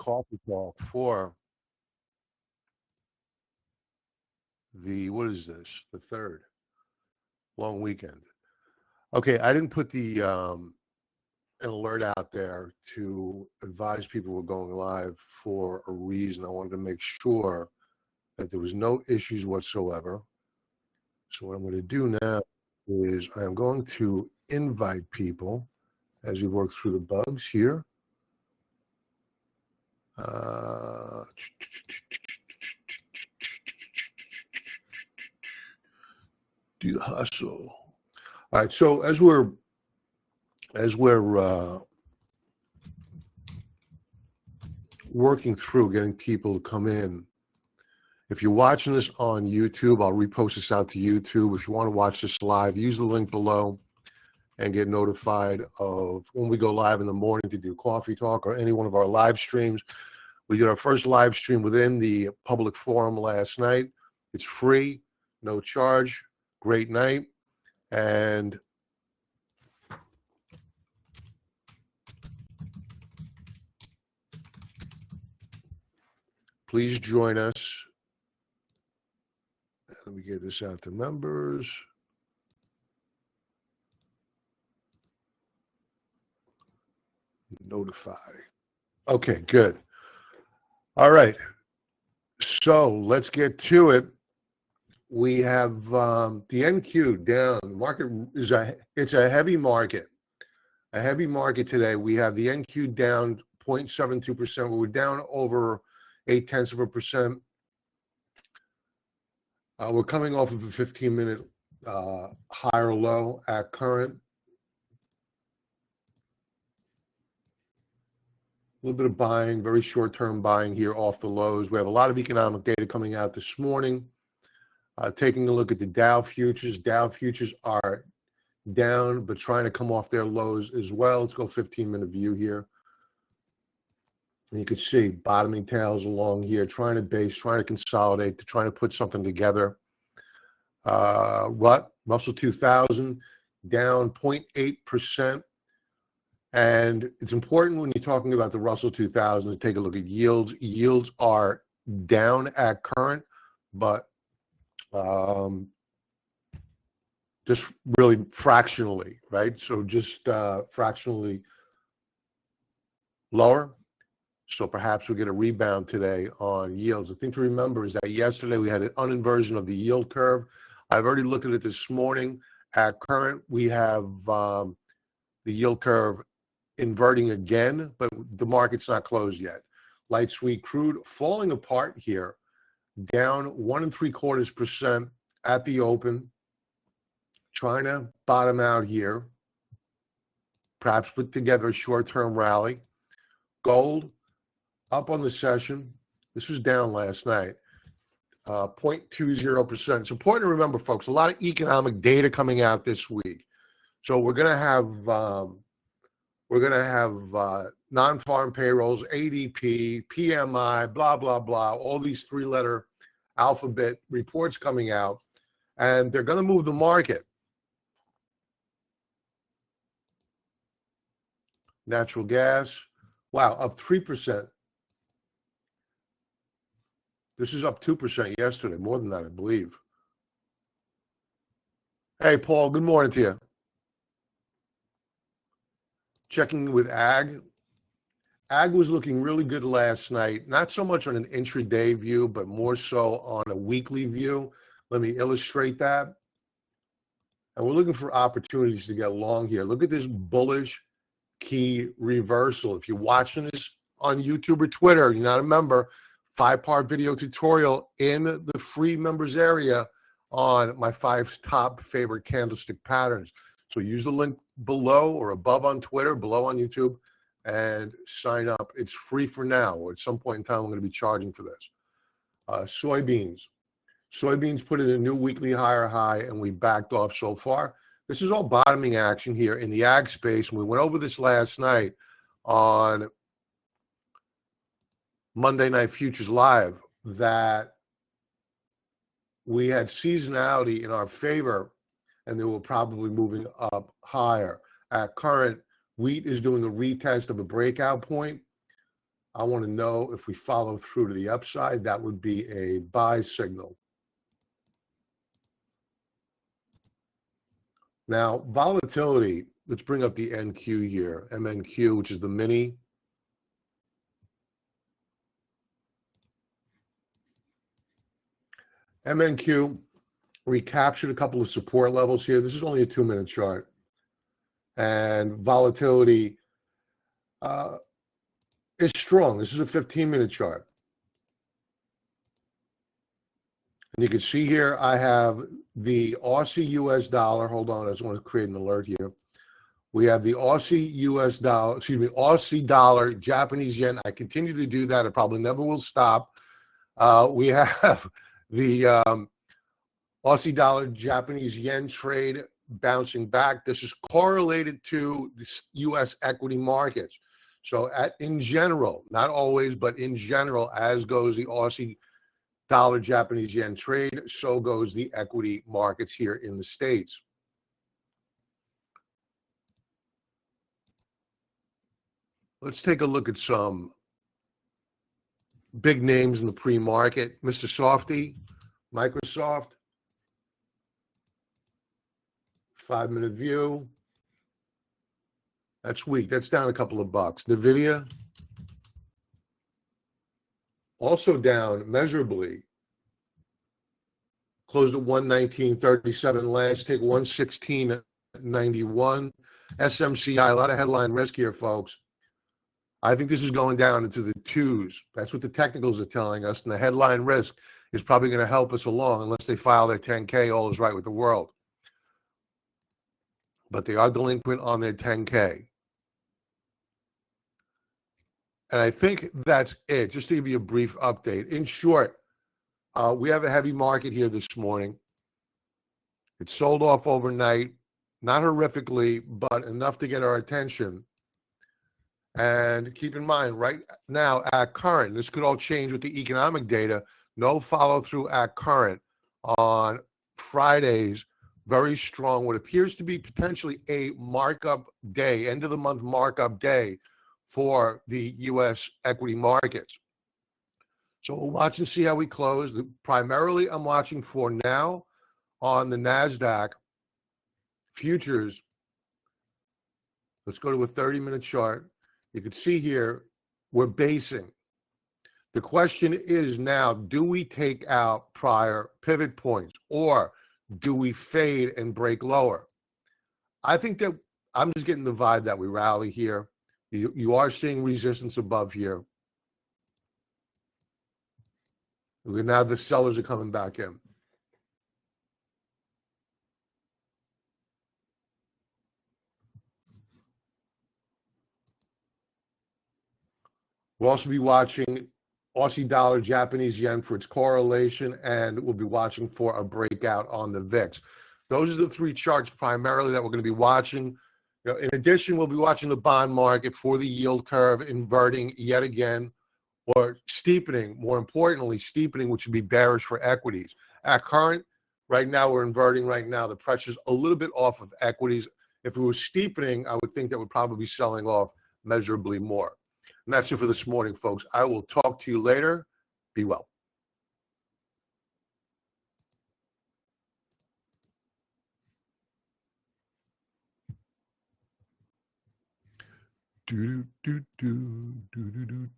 coffee talk for what is this? The 3rd. Long weekend. Okay, I didn't put an alert out there to advise people we're going live for a reason. I wanted to make sure that there was no issues whatsoever. So what I'm going to do now is I am going to invite people as we work through the bugs here. Do the hustle. All right, so as we're working through getting people to come in, if you're watching this on YouTube, I'll repost this out to YouTube. If you want to watch this live, use the link below and get notified of when we go live in the morning to do coffee talk or any one of our live streams. We did our first live stream within the public forum last night. It's free, no charge, great night. And please join us. Let me get this out to members. Notify. Okay, good. All right. So let's get to it. We have the NQ down. The market is it's a heavy market. A heavy market today. We have the NQ down 0.72%. We're down over 0.8%. We're coming off of a 15-minute higher low at current. A little bit of buying, very short-term buying here off the lows. We have a lot of economic data coming out this morning. Taking a look at the Dow futures. Dow futures are down, but trying to come off their lows as well. Let's go 15-minute view here. And you can see bottoming tails along here, trying to base, trying to consolidate, trying to put something together. Russell 2000 down 0.8%. And it's important when you're talking about the Russell 2000 to take a look at yields. Yields are down at current, but just really fractionally, right? So just fractionally lower. So perhaps we get a rebound today on yields. The thing to remember is that yesterday we had an uninversion of the yield curve. I've already looked at it this morning. At current, we have the yield curve inverting again, but the market's not closed yet. Light sweet crude falling apart here, down 1.75% at the open, trying to bottom out here, perhaps put together a short-term rally. Gold up on the session. This was down last night, 0.20%. It's important to remember, folks, a lot of economic data coming out this week. So we're going to have non-farm payrolls, ADP, PMI, blah, blah, blah, all these three-letter alphabet reports coming out, and they're going to move the market. Natural gas, wow, up 3%. This is up 2% yesterday, more than that, I believe. Hey, Paul, good morning to you. Checking with ag. Ag was looking really good last night, not so much on an intraday view, but more so on a weekly view. Let me illustrate that. And we're looking for opportunities to get long here. Look at this bullish key reversal. If you're watching this on YouTube or Twitter, you're not a member, 5-part video tutorial in the free members area on my 5 top favorite candlestick patterns. So use the link below or above on Twitter, below on YouTube, and sign up. It's free for now, or at some point in time, I'm going to be charging for this. Soybeans. Soybeans put in a new weekly higher high, and we backed off so far. This is all bottoming action here in the ag space. And we went over this last night on Monday Night Futures Live, that we had seasonality in our favor, and they were probably moving up higher. At current, wheat is doing a retest of a breakout point. I want to know if we follow through to the upside, that would be a buy signal. Now, volatility, let's bring up the NQ here, MNQ, which is the mini. MNQ recaptured a couple of support levels here. This is only a 2-minute chart. And volatility is strong. This is a 15-minute chart. And you can see here, I have the Aussie US dollar. Hold on, I just want to create an alert here. We have the Aussie US dollar, Aussie dollar, Japanese yen. I continue to do that. I probably never will stop. We have the Aussie dollar, Japanese yen trade bouncing back. This is correlated to the US equity markets. So in general, not always, but in general, as goes the Aussie dollar, Japanese yen trade, so goes the equity markets here in the States. Let's take a look at some big names in the pre-market. Mr. Softy, Microsoft, 5-minute view. That's weak. That's down a couple of bucks. NVIDIA, also down measurably. Closed at 119.37 last. Take 116.91. SMCI, a lot of headline risk here, folks. I think this is going down into the twos. That's what the technicals are telling us. And the headline risk is probably going to help us along unless they file their 10K, all is right with the world. But they are delinquent on their 10K. And I think that's it. Just to give you a brief update. In short, we have a heavy market here this morning. It sold off overnight, not horrifically, but enough to get our attention. And keep in mind, right now at current, this could all change with the economic data, no follow through at current on Fridays, very strong, what appears to be potentially a markup day, end of the month markup day for the U.S. equity markets. So we'll watch and see how we close. Primarily, I'm watching for now on the NASDAQ futures. Let's go to a 30-minute chart. You can see here, we're basing. The question is now, do we take out prior pivot points or do we fade and break lower? I think that I'm just getting the vibe that we rally here. You are seeing resistance above here. Now the sellers are coming back in. We'll also be watching Aussie dollar, Japanese yen for its correlation, and we'll be watching for a breakout on the VIX. Those are the three charts primarily that we're going to be watching. In addition, we'll be watching the bond market for the yield curve inverting yet again, or steepening, more importantly, steepening, which would be bearish for equities. At current, right now, we're inverting right now. The pressure's a little bit off of equities. If it was steepening, I would think that would probably be selling off measurably more. And that's it for this morning, folks. I will talk to you later. Be well. Do, do, do, do, do, do, do.